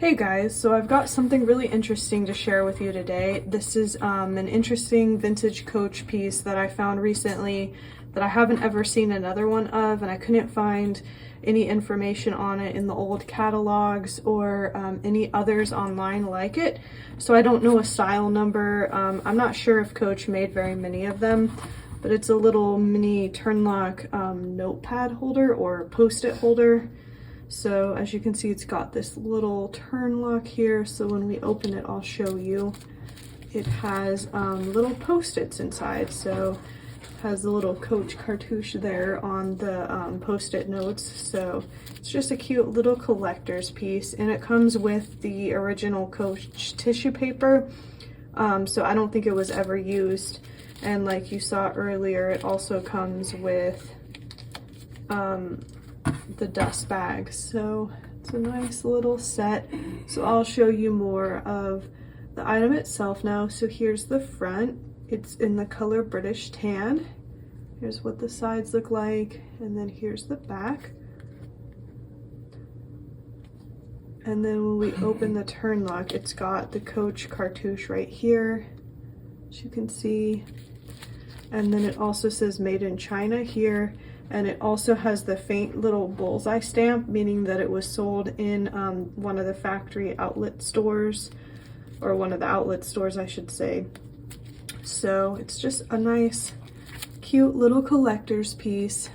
Hey guys, so I've got something really interesting to share with you today. This is an interesting vintage Coach piece that I found recently that I haven't ever seen another one of, and I couldn't find any information on it in the old catalogs or any others online like it. So I don't know a style number. I'm not sure if Coach made very many of them, but it's a little mini Turnlock notepad holder or post-it holder. So as you can see, it's got this little turn lock here. So when we open it, I'll show you. It has little post-its inside. So it has the little Coach cartouche there on the post-it notes. So it's just a cute little collector's piece, and it comes with the original Coach tissue paper. So I don't think it was ever used. And like you saw earlier, it also comes with the dust bag. So it's a nice little set. So I'll show you more of the item itself now. So here's the front. It's in the color British tan. Here's what the sides look like, and then here's the back. And then when we open the turn lock, it's got the Coach cartouche right here, as you can see. And then it also says made in China here. And it also has the faint little bullseye stamp, meaning that it was sold in one of the factory outlet stores, or one of the outlet stores, I should say. So it's just a nice, cute little collector's piece.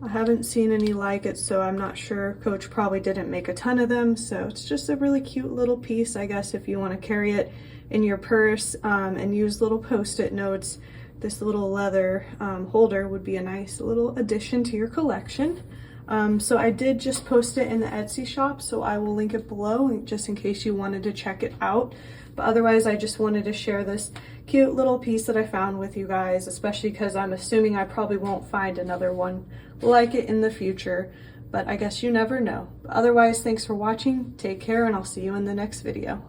I haven't seen any like it, so I'm not sure. Coach probably didn't make a ton of them, so it's just a really cute little piece, I guess, if you want to carry it in your purse and use little post-it notes. This little leather holder would be a nice little addition to your collection. So I did just post it in the Etsy shop, so I will link it below just in case you wanted to check it out. But otherwise, I just wanted to share this cute little piece that I found with you guys, especially because I'm assuming I probably won't find another one like it in the future, but I guess you never know. But otherwise, thanks for watching, take care, and I'll see you in the next video.